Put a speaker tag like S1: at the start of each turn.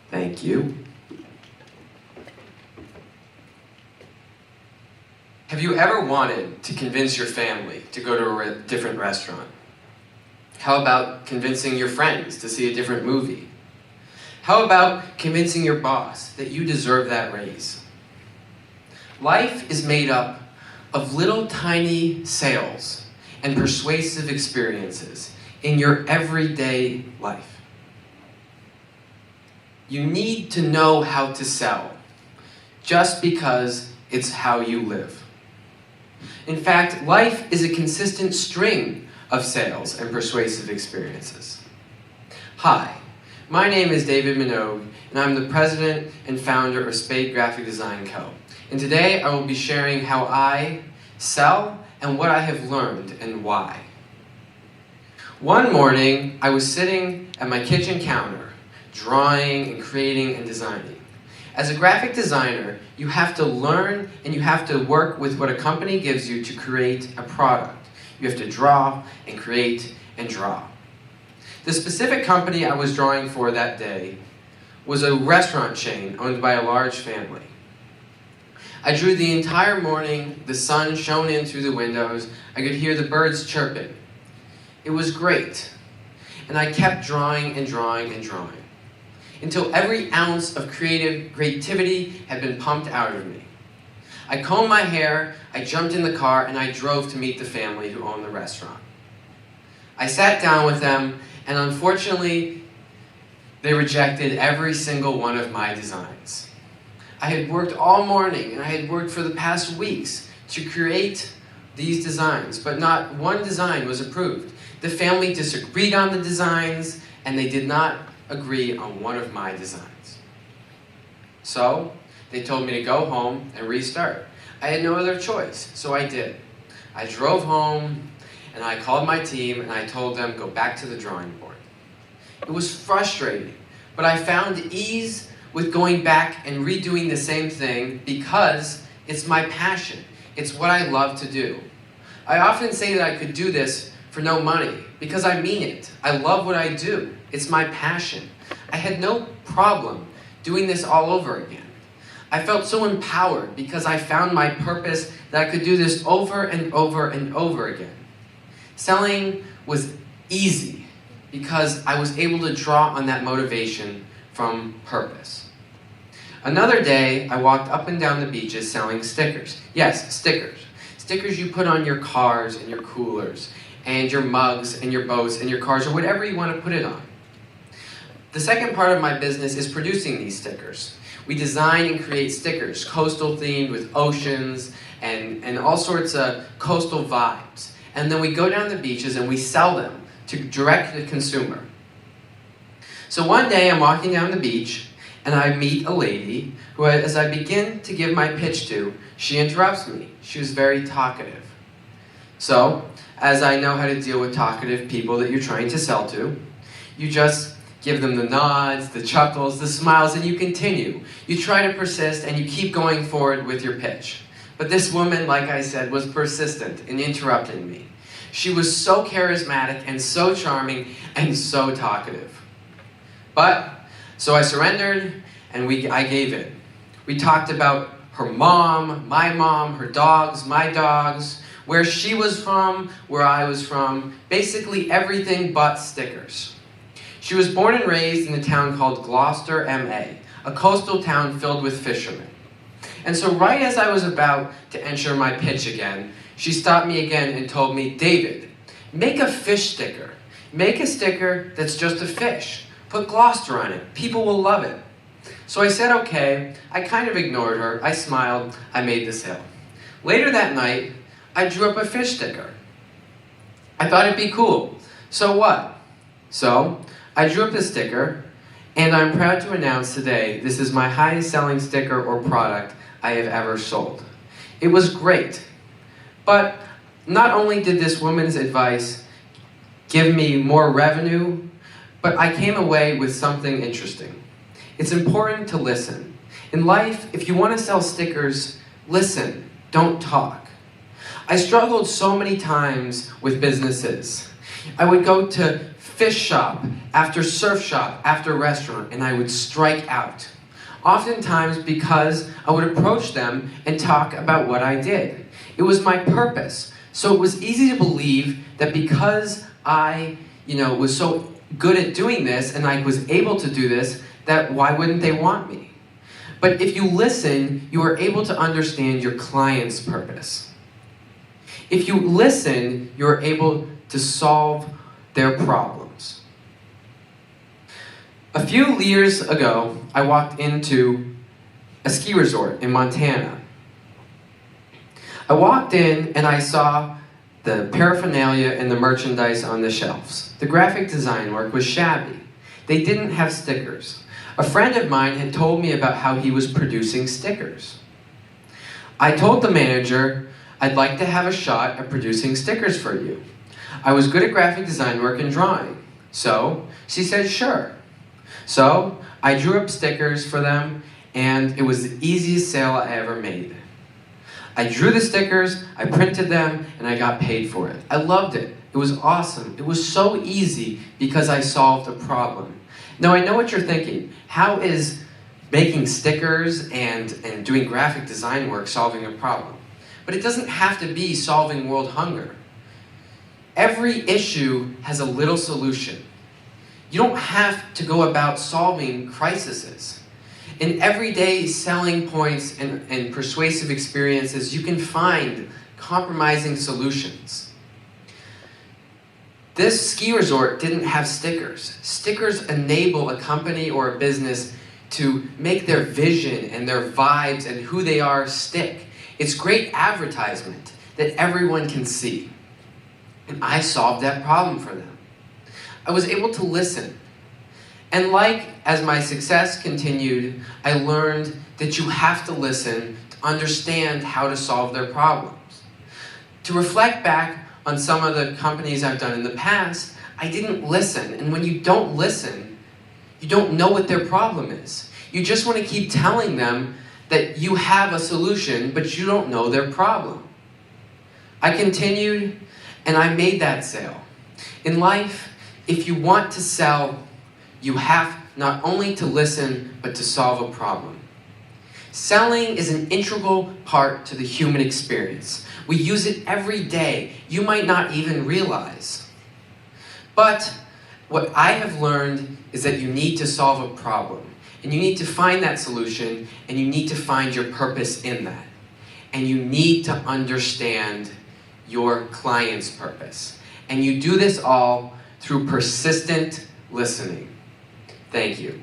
S1: Thank you. Have you ever wanted to convince your family to go to a different restaurant? How about convincing your friends to see a different movie? How about convincing your boss that you deserve that raise? Life is made up of little tiny sales and persuasive experiences in your everyday life. You need to know how to sell just because it's how you live. In fact, life is a consistent string of sales and persuasive experiences. Hi, my name is David Minogue, and I'm the president and founder of Spade Graphic Design Co. And today I will be sharing how I sell and what I have learned and why. One morning, I was sitting at my kitchen counter, drawing and creating and designing. As a graphic designer, you have to learn and you have to work with what a company gives you to create a product. You have to draw and create and draw. The specific company I was drawing for that day was a restaurant chain owned by a large family. I drew the entire morning, the sun shone in through the windows, I could hear the birds chirping. It was great, and I kept drawing and drawing and drawing, until every ounce of creativity had been pumped out of me. I combed my hair, I jumped in the car, and I drove to meet the family who owned the restaurant. I sat down with them, and unfortunately, they rejected every single one of my designs. I had worked all morning, and I had worked for the past weeks to create these designs, but not one design was approved. The family disagreed on the designs, and they did not agree on one of my designs. So, they told me to go home and restart. I had no other choice, so I did. I drove home, and I called my team, and I told them, go back to the drawing board. It was frustrating, but I found ease with going back and redoing the same thing because it's my passion. It's what I love to do. I often say that I could do this for no money, because I mean it. I love what I do. It's my passion. I had no problem doing this all over again. I felt so empowered because I found my purpose that I could do this over and over and over again. Selling was easy because I was able to draw on that motivation from purpose. Another day, I walked up and down the beaches selling stickers. Yes, stickers. Stickers you put on your cars and your coolers, and your mugs, and your boats, and your cars, or whatever you want to put it on. The second part of my business is producing these stickers. We design and create stickers, coastal themed with oceans, and all sorts of coastal vibes. And then we go down the beaches and we sell them to direct the consumer. So one day I'm walking down the beach, and I meet a lady who, as I begin to give my pitch to, she interrupts me. She was very talkative. So, as I know how to deal with talkative people that you're trying to sell to, you just give them the nods, the chuckles, the smiles, and you continue. You try to persist and you keep going forward with your pitch. But this woman, like I said, was persistent in interrupting me. She was so charismatic and so charming and so talkative. So I surrendered and I gave in. We talked about her mom, her dogs, my dogs, where she was from, where I was from, basically everything but stickers. She was born and raised in a town called Gloucester, MA, a coastal town filled with fishermen. And so right as I was about to enter my pitch again, she stopped me again and told me, David, make a fish sticker. Make a sticker that's just a fish. Put Gloucester on it. People will love it. So I said, okay. I kind of ignored her. I smiled. I made the sale. Later that night, I drew up a fish sticker. I thought it'd be cool. So what? So, I drew up a sticker, and I'm proud to announce today this is my highest selling sticker or product I have ever sold. It was great. But not only did this woman's advice give me more revenue, but I came away with something interesting. It's important to listen. In life, if you want to sell stickers, listen, don't talk. I struggled so many times with businesses. I would go to fish shop after surf shop after restaurant, and I would strike out. Oftentimes because I would approach them and talk about what I did. It was my purpose. So it was easy to believe that because I, was so good at doing this and I was able to do this, that why wouldn't they want me? But if you listen, you are able to understand your client's purpose. If you listen, you are able to solve their problems. A few years ago, I walked into a ski resort in Montana. I walked in and I saw the paraphernalia and the merchandise on the shelves. The graphic design work was shabby. They didn't have stickers. A friend of mine had told me about how he was producing stickers. I told the manager, I'd like to have a shot at producing stickers for you. I was good at graphic design work and drawing. So she said, sure. So I drew up stickers for them, and it was the easiest sale I ever made. I drew the stickers, I printed them, and I got paid for it. I loved it. It was awesome. It was so easy because I solved a problem. Now I know what you're thinking. How is making stickers and doing graphic design work solving a problem? But it doesn't have to be solving world hunger. Every issue has a little solution. You don't have to go about solving crises. In everyday selling points and persuasive experiences, you can find compromising solutions. This ski resort didn't have stickers. Stickers enable a company or a business to make their vision and their vibes and who they are stick. It's great advertisement that everyone can see. And I solved that problem for them. I was able to listen. And as my success continued, I learned that you have to listen to understand how to solve their problems. To reflect back on some of the companies I've done in the past, I didn't listen. And when you don't listen, you don't know what their problem is. You just want to keep telling them that you have a solution, but you don't know their problem. I continued, and I made that sale. In life, if you want to sell, you have not only to listen, but to solve a problem. Selling is an integral part to the human experience. We use it every day. You might not even realize. But what I have learned is that you need to solve a problem. And you need to find that solution, and you need to find your purpose in that. And you need to understand your client's purpose. And you do this all through persistent listening. Thank you.